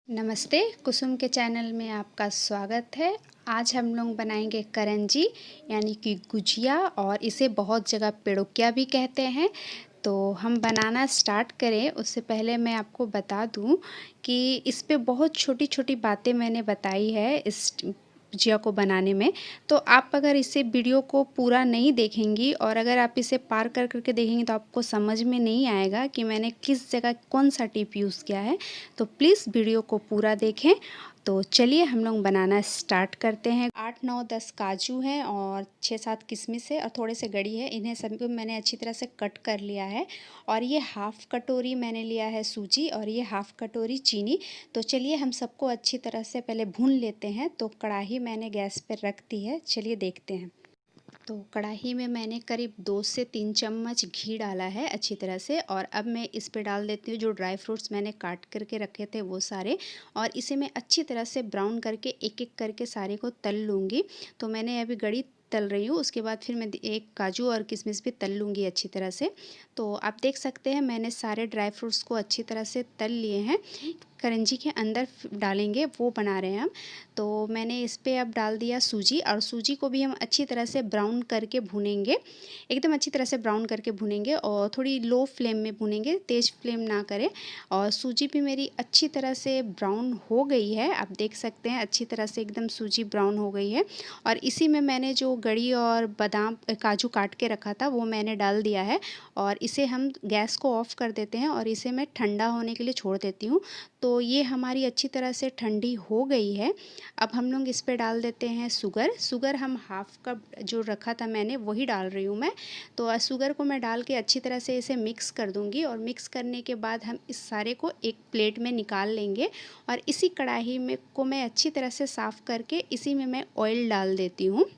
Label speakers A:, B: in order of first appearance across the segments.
A: नमस्ते, कुसुम के चैनल में आपका स्वागत है। आज हम लोग बनाएंगे करंजी यानी कि गुजिया, और इसे बहुत जगह पेड़ोकिया भी कहते हैं। तो हम बनाना स्टार्ट करें उससे पहले मैं आपको बता दूं कि इस पे बहुत छोटी-छोटी बातें मैंने बताई है इस गुजिया को बनाने में। तो आप अगर इसे वीडियो को पूरा नहीं देखेंगी और अगर आप इसे पार कर करके देखेंगी तो आपको समझ में नहीं आएगा कि मैंने किस जगह कौन सा टिप यूज़ किया है। तो प्लीज़ वीडियो को पूरा देखें। तो चलिए हम लोग बनाना स्टार्ट करते हैं। 8 9 10 काजू हैं और 6 7 किशमिश है और थोड़े से गड़ी है। इन्हें सभी को मैंने अच्छी तरह से कट कर लिया है। और ये हाफ़ कटोरी मैंने लिया है सूजी और ये हाफ़ कटोरी चीनी। तो चलिए हम सबको अच्छी तरह से पहले भून लेते हैं। तो कढ़ाई मैंने गैस पर रख दी है, चलिए देखते हैं। तो कढ़ाई में मैंने करीब 2 से 3 चम्मच घी डाला है अच्छी तरह से, और अब मैं इस पे डाल देती हूँ जो ड्राई फ्रूट्स मैंने काट करके रखे थे वो सारे, और इसे मैं अच्छी तरह से ब्राउन करके एक एक करके सारे को तल लूँगी। तो मैंने अभी गड़ी तल रही हूँ, उसके बाद फिर मैं एक काजू और किशमिश भी तल लूँगी अच्छी तरह से। तो आप देख सकते हैं मैंने सारे ड्राई फ्रूट्स को अच्छी तरह से तल लिए हैं। करंजी के अंदर डालेंगे वो बना रहे हैं हम। तो मैंने इस पे अब डाल दिया सूजी, और सूजी को भी हम अच्छी तरह से ब्राउन करके भूनेंगे, एकदम अच्छी तरह से ब्राउन करके भूनेंगे और थोड़ी लो फ्लेम में भूनेंगे, तेज़ फ्लेम ना करें। और सूजी भी मेरी अच्छी तरह से ब्राउन हो गई है, आप देख सकते हैं अच्छी तरह से एकदम सूजी ब्राउन हो गई है। और इसी में मैंने जो गड़ी और बादाम काजू काट के रखा था वो मैंने डाल दिया है, और इसे हम गैस को ऑफ़ कर देते हैं और इसे मैं ठंडा होने के लिए छोड़ देती हूँ। तो ये हमारी अच्छी तरह से ठंडी हो गई है। अब हम लोग इस पे डाल देते हैं शुगर हम हाफ़ कप जो रखा था मैंने वही डाल रही हूँ मैं। तो शुगर को मैं डाल के अच्छी तरह से इसे मिक्स कर दूँगी, और मिक्स करने के बाद हम इस सारे को एक प्लेट में निकाल लेंगे। और इसी कढ़ाई में को मैं अच्छी तरह से साफ़ करके इसी में मैं ऑयल डाल देती हूँ।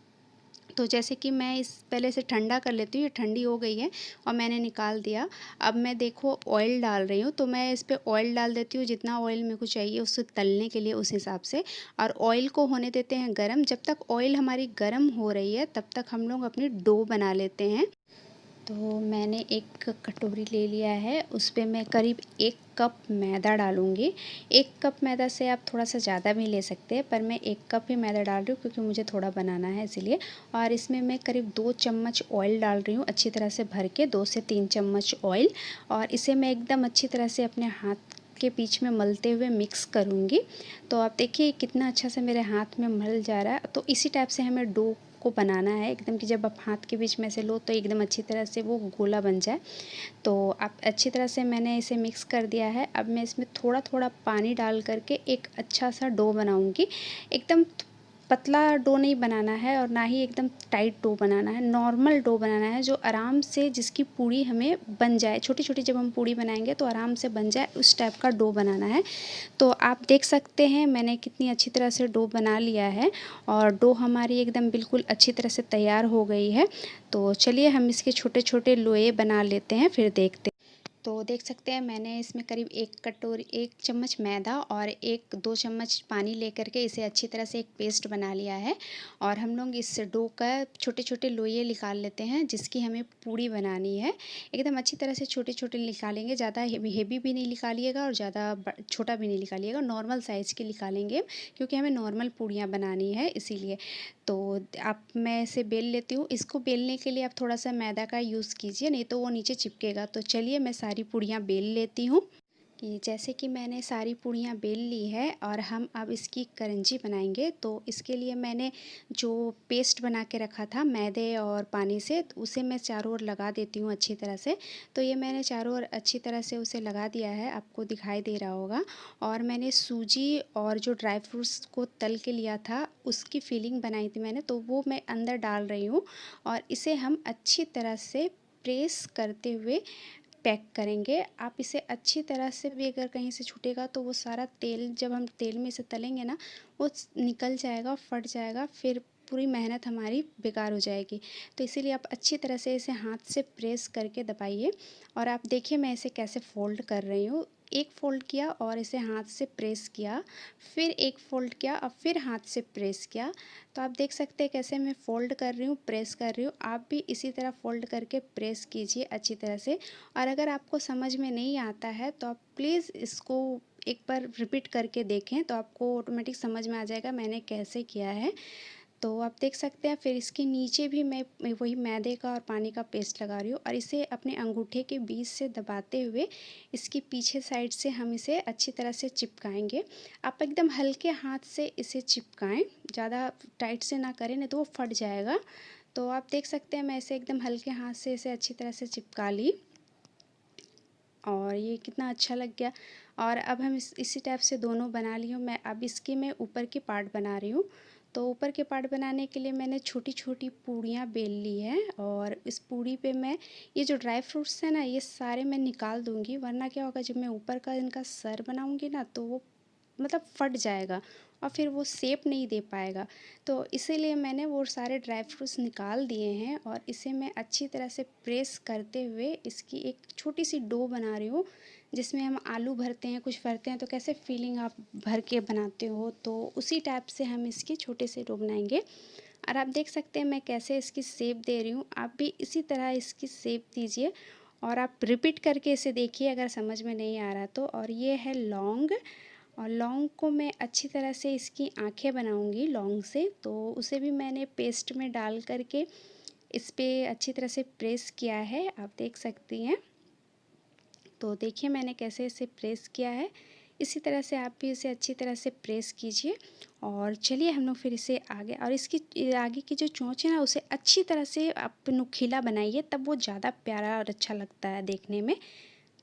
A: तो जैसे कि मैं इस पहले से ठंडा कर लेती हूँ, ये ठंडी हो गई है और मैंने निकाल दिया। अब मैं देखो ऑयल डाल रही हूँ, तो मैं इस पे ऑयल डाल देती हूँ जितना ऑयल मेरे को चाहिए उससे तलने के लिए उस हिसाब से। और ऑयल को होने देते हैं गरम। जब तक ऑयल हमारी गरम हो रही है तब तक हम लोग अपनी डो बना लेते हैं। तो मैंने एक कटोरी ले लिया है, उस पे मैं करीब 1 कप मैदा डालूँगी। 1 कप मैदा से आप थोड़ा सा ज़्यादा भी ले सकते हैं, पर मैं 1 कप ही मैदा डाल रही हूँ क्योंकि मुझे थोड़ा बनाना है इसीलिए। और इसमें मैं करीब 2 चम्मच ऑयल डाल रही हूँ अच्छी तरह से भर के, 2 से 3 चम्मच ऑयल। और इसे मैं एकदम अच्छी तरह से अपने हाथ के बीच में मलते हुए मिक्स करूँगी। तो आप देखिए कितना अच्छा से मेरे हाथ में मल जा रहा है। तो इसी टाइप से हमें डो को बनाना है एकदम, कि जब आप हाथ के बीच में से लो तो एकदम अच्छी तरह से वो गोला बन जाए। तो आप अच्छी तरह से मैंने इसे मिक्स कर दिया है। अब मैं इसमें थोड़ा थोड़ा पानी डाल करके एक अच्छा सा डो बनाऊंगी। एकदम पतला डो नहीं बनाना है और ना ही एकदम टाइट डो बनाना है, नॉर्मल डो बनाना है जो आराम से जिसकी पूड़ी हमें बन जाए, छोटी छोटी जब हम पूड़ी बनाएंगे तो आराम से बन जाए, उस टाइप का डो बनाना है। तो आप देख सकते हैं मैंने कितनी अच्छी तरह से डो बना लिया है, और डो हमारी एकदम बिल्कुल अच्छी तरह से तैयार हो गई है। तो चलिए हम इसके छोटे छोटे लोए बना लेते हैं, फिर देखते हैं। तो देख सकते हैं मैंने इसमें करीब 1 चम्मच मैदा और 1 2 चम्मच पानी लेकर के इसे अच्छी तरह से एक पेस्ट बना लिया है। और हम लोग इस डो का छोटे छोटे लोई निकाल लेते हैं जिसकी हमें पूड़ी बनानी है। एकदम अच्छी तरह से छोटे छोटे निकालेंगे, ज़्यादा हेवी भी नहीं निकालिएगा और ज़्यादा छोटा भी नहीं निकालिएगा, नॉर्मल साइज़ के निकालेंगे क्योंकि हमें नॉर्मल पूड़ियाँ बनानी है इसीलिए। तो आप मैं इसे बेल लेती हूँ। इसको बेलने के लिए आप थोड़ा सा मैदा का यूज़ कीजिए, नहीं तो वो नीचे चिपकेगा। तो चलिए मैं सारी पूड़ियाँ बेल लेती हूँ। कि जैसे कि मैंने सारी पूड़ियाँ बेल ली है और हम अब इसकी करंजी बनाएंगे। तो इसके लिए मैंने जो पेस्ट बना के रखा था मैदे और पानी से, तो उसे मैं चारों ओर लगा देती हूँ अच्छी तरह से। तो ये मैंने चारों ओर अच्छी तरह से उसे लगा दिया है, आपको दिखाई दे रहा होगा। और मैंने सूजी और जो ड्राई फ्रूट्स को तल के लिया था उसकी फिलिंग बनाई थी मैंने, तो वो मैं अंदर डाल रही हूँ। और इसे हम अच्छी तरह से प्रेस करते हुए पैक करेंगे। आप इसे अच्छी तरह से भी अगर कहीं से छूटेगा तो वो सारा तेल, जब हम तेल में इसे तलेंगे ना, वो निकल जाएगा, फट जाएगा, फिर पूरी मेहनत हमारी बेकार हो जाएगी। तो इसीलिए आप अच्छी तरह से इसे हाथ से प्रेस करके दबाइए। और आप देखिए मैं इसे कैसे फ़ोल्ड कर रही हूँ। एक फ़ोल्ड किया और इसे हाथ से प्रेस किया, फिर एक फ़ोल्ड किया और फिर हाथ से प्रेस किया। तो आप देख सकते हैं कैसे मैं फ़ोल्ड कर रही हूँ, प्रेस कर रही हूँ। आप भी इसी तरह फ़ोल्ड करके प्रेस कीजिए अच्छी तरह से। और अगर आपको समझ में नहीं आता है तो आप प्लीज़ इसको एक बार रिपीट करके देखें तो आपको ऑटोमेटिक समझ में आ जाएगा मैंने कैसे किया है। तो आप देख सकते हैं। फिर इसके नीचे भी मैं वही मैदे का और पानी का पेस्ट लगा रही हूँ और इसे अपने अंगूठे के बीच से दबाते हुए इसकी पीछे साइड से हम इसे अच्छी तरह से चिपकाएंगे। आप एकदम हल्के हाथ से इसे चिपकाएं, ज़्यादा टाइट से ना करें नहीं तो वो फट जाएगा। तो आप देख सकते हैं मैं इसे एकदम हल्के हाथ से इसे अच्छी तरह से चिपका ली और ये कितना अच्छा लग गया। और अब हम इसी टाइप से दोनों बना ली हूँ मैं। अब इसकी मैं ऊपर की पार्ट बना रही हूँ। तो ऊपर के पार्ट बनाने के लिए मैंने छोटी छोटी पूड़ियाँ बेल ली हैं और इस पूड़ी पे मैं ये जो ड्राई फ्रूट्स हैं ना ये सारे मैं निकाल दूँगी, वरना क्या होगा जब मैं ऊपर का इनका सर बनाऊँगी ना तो वो मतलब फट जाएगा और फिर वो शेप नहीं दे पाएगा। तो इसीलिए मैंने वो सारे ड्राई फ्रूट्स निकाल दिए हैं और इसे मैं अच्छी तरह से प्रेस करते हुए इसकी एक छोटी सी डो बना रही हूँ, जिसमें हम आलू भरते हैं, कुछ भरते हैं तो कैसे फीलिंग आप भर के बनाते हो, तो उसी टाइप से हम इसकी छोटे से डो बनाएंगे। और आप देख सकते हैं मैं कैसे इसकी शेप दे रही हूँ, आप भी इसी तरह इसकी शेप दीजिए और आप रिपीट करके इसे देखिए अगर समझ में नहीं आ रहा तो। और ये है लौंग, और लौंग को मैं अच्छी तरह से इसकी आँखें बनाऊंगी लौंग से, तो उसे भी मैंने पेस्ट में डाल करके इस पे अच्छी तरह से प्रेस किया है, आप देख सकती हैं। तो देखिए मैंने कैसे इसे प्रेस किया है, इसी तरह से आप भी इसे अच्छी तरह से प्रेस कीजिए। और चलिए हम लोग फिर इसे आगे, और इसकी आगे की जो चोंच है ना उसे अच्छी तरह से आप नुकीला बनाइए, तब वो ज़्यादा प्यारा और अच्छा लगता है देखने में।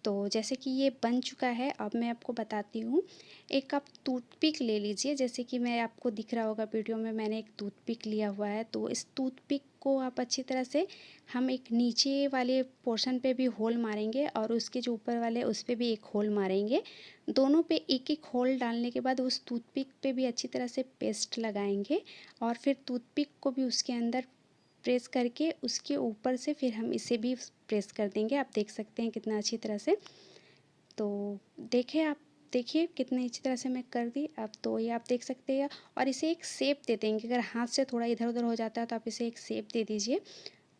A: तो जैसे कि ये बन चुका है, अब मैं आपको बताती हूँ। एक आप टूथपिक ले लीजिए, जैसे कि मैं आपको दिख रहा होगा वीडियो में मैंने एक टूथपिक लिया हुआ है। तो इस टूथपिक को आप अच्छी तरह से, हम एक नीचे वाले पोर्शन पे भी होल मारेंगे और उसके जो ऊपर वाले उस पे भी एक होल मारेंगे। दोनों पे एक एक होल डालने के बाद उस टूथपिक पे भी अच्छी तरह से पेस्ट लगाएंगे और फिर टूथपिक को भी उसके अंदर प्रेस करके उसके ऊपर से फिर हम इसे भी प्रेस कर देंगे। आप देख सकते हैं कितना अच्छी तरह से। तो देखिए कितनी अच्छी तरह से मैं कर दी। अब तो ये आप देख सकते हैं, और इसे एक शेप दे देंगे। अगर हाथ से थोड़ा इधर उधर हो जाता है तो आप इसे एक शेप दे दीजिए।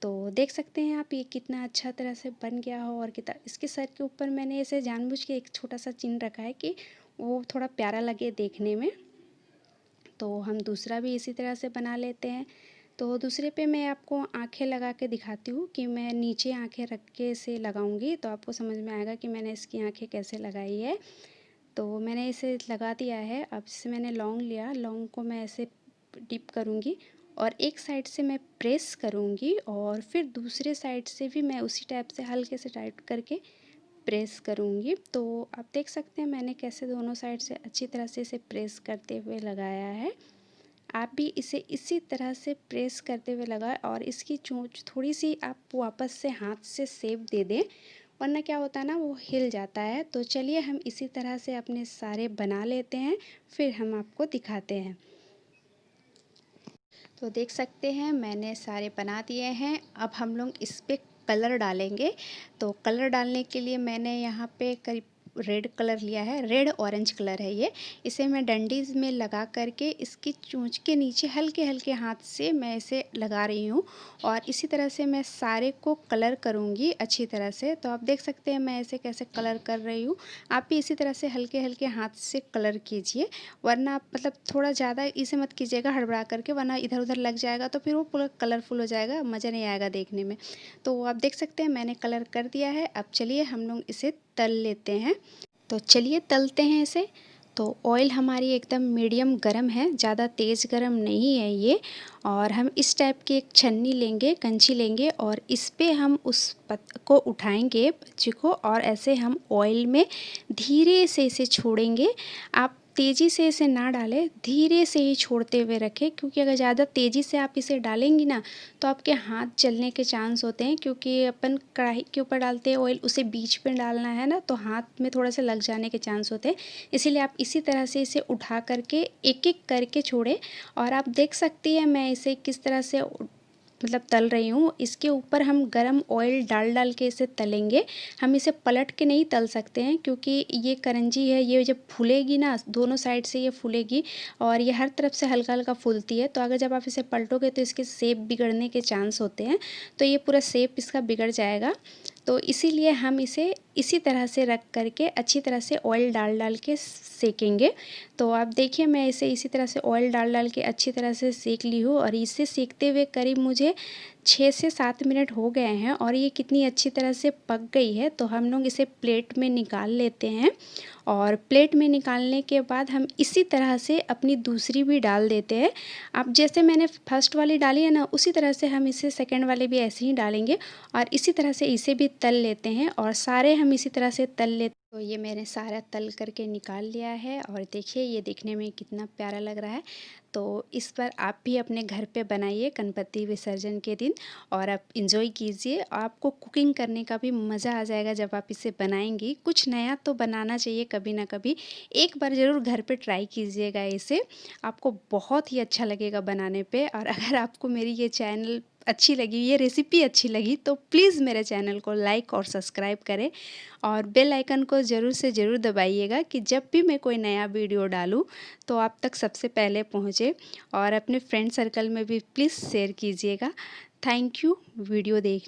A: तो देख सकते हैं आप ये कितना अच्छा तरह से बन गया हो। और कितना इसके सर के ऊपर मैंने इसे जानबूझ के एक छोटा सा चिन्ह रखा है कि वो थोड़ा प्यारा लगे देखने में। तो हम दूसरा भी इसी तरह से बना लेते हैं। तो दूसरे पे मैं आपको आँखें लगा के दिखाती हूँ कि मैं नीचे आँखें रख के इसे लगाऊंगी तो आपको समझ में आएगा कि मैंने इसकी आँखें कैसे लगाई है। तो मैंने इसे लगा दिया है। अब जैसे मैंने लौंग लिया, लौंग को मैं ऐसे डिप करूँगी और एक साइड से मैं प्रेस करूँगी और फिर दूसरे साइड से भी मैं उसी टाइप से हल्के से टाइट करके प्रेस करूँगी। तो आप देख सकते हैं मैंने कैसे दोनों साइड से अच्छी तरह से इसे प्रेस करते हुए लगाया है। आप भी इसे इसी तरह से प्रेस करते हुए लगाएं और इसकी चोंच थोड़ी सी आप वापस से हाथ से शेप दे दें, वरना क्या होता है ना वो हिल जाता है। तो चलिए हम इसी तरह से अपने सारे बना लेते हैं, फिर हम आपको दिखाते हैं। तो देख सकते हैं मैंने सारे बना दिए हैं। अब हम लोग इस पे कलर डालेंगे। तो कलर डालने के लिए मैंने यहाँ पे करीब रेड कलर लिया है, रेड ऑरेंज कलर है ये। इसे मैं डंडीज में लगा करके इसकी चोंच के नीचे हल्के हल्के हाथ से मैं इसे लगा रही हूँ और इसी तरह से मैं सारे को कलर करूँगी अच्छी तरह से। तो आप देख सकते हैं मैं इसे कैसे कलर कर रही हूँ। आप भी इसी तरह से हल्के हल्के हाथ से कलर कीजिए, वरना आप मतलब थोड़ा ज़्यादा इसे मत कीजिएगा हड़बड़ा करके, वरना इधर उधर लग जाएगा तो फिर वो पूरा कलरफुल हो जाएगा, मज़ा नहीं आएगा देखने में। तो आप देख सकते हैं मैंने कलर कर दिया है। अब चलिए हम लोग इसे तल लेते हैं। तो चलिए तलते हैं इसे। तो ऑयल हमारी एकदम मीडियम गरम है, ज़्यादा तेज़ गरम नहीं है ये। और हम इस टाइप की एक छन्नी लेंगे, कंची लेंगे और इस पे हम उस को उठाएंगे बच्चे को और ऐसे हम ऑयल में धीरे से इसे छोड़ेंगे। आप तेज़ी से इसे ना डालें, धीरे से ही छोड़ते हुए रखें, क्योंकि अगर ज़्यादा तेज़ी से आप इसे डालेंगी ना तो आपके हाथ जलने के चांस होते हैं। क्योंकि अपन कढ़ाई के ऊपर डालते हैं ऑयल, उसे बीच में डालना है ना, तो हाथ में थोड़ा सा लग जाने के चांस होते हैं। इसीलिए आप इसी तरह से इसे उठा करके एक एक करके छोड़ें। और आप देख सकती हैं मैं इसे किस तरह से मतलब तल रही हूँ। इसके ऊपर हम गरम ऑयल डाल डाल के इसे तलेंगे। हम इसे पलट के नहीं तल सकते हैं, क्योंकि ये करंजी है, ये जब फूलेगी ना दोनों साइड से ये फूलेगी और ये हर तरफ से हल्का हल्का फूलती है। तो अगर जब आप इसे पलटोगे तो इसके शेप बिगड़ने के चांस होते हैं, तो ये पूरा शेप इसका बिगड़ जाएगा। तो इसीलिए हम इसे इसी तरह से रख करके अच्छी तरह से ऑयल डाल डाल के सेकेंगे। तो आप देखिए मैं इसे इसी तरह से ऑयल डाल डाल के अच्छी तरह से सेक ली हूँ और इसे सेकते हुए करीब मुझे 6 से 7 मिनट हो गए हैं और ये कितनी अच्छी तरह से पक गई है। तो हम लोग इसे प्लेट में निकाल लेते हैं और प्लेट में निकालने के बाद हम इसी तरह से अपनी दूसरी भी डाल देते हैं। अब जैसे मैंने फर्स्ट वाली डाली है ना, उसी तरह से हम इसे सेकंड वाले भी ऐसे ही डालेंगे और इसी तरह से इसे भी तल लेते हैं और सारे हम इसी तरह से तल लेते हैं। तो ये मैंने सारा तल करके निकाल लिया है और देखिए ये देखने में कितना प्यारा लग रहा है। तो इस पर आप भी अपने घर पे बनाइए गणपति विसर्जन के दिन और आप इंजॉय कीजिए। आपको कुकिंग करने का भी मज़ा आ जाएगा जब आप इसे बनाएंगी। कुछ नया तो बनाना चाहिए कभी ना कभी, एक बार ज़रूर घर पे ट्राई कीजिएगा इसे, आपको बहुत ही अच्छा लगेगा बनाने पे। और अगर आपको मेरी ये चैनल अच्छी लगी, ये रेसिपी अच्छी लगी, तो प्लीज़ मेरे चैनल को लाइक और सब्सक्राइब करें और बेल आइकन को ज़रूर से ज़रूर दबाइएगा कि जब भी मैं कोई नया वीडियो डालूं तो आप तक सबसे पहले पहुंचे। और अपने फ्रेंड सर्कल में भी प्लीज़ शेयर कीजिएगा। थैंक यू वीडियो देखने।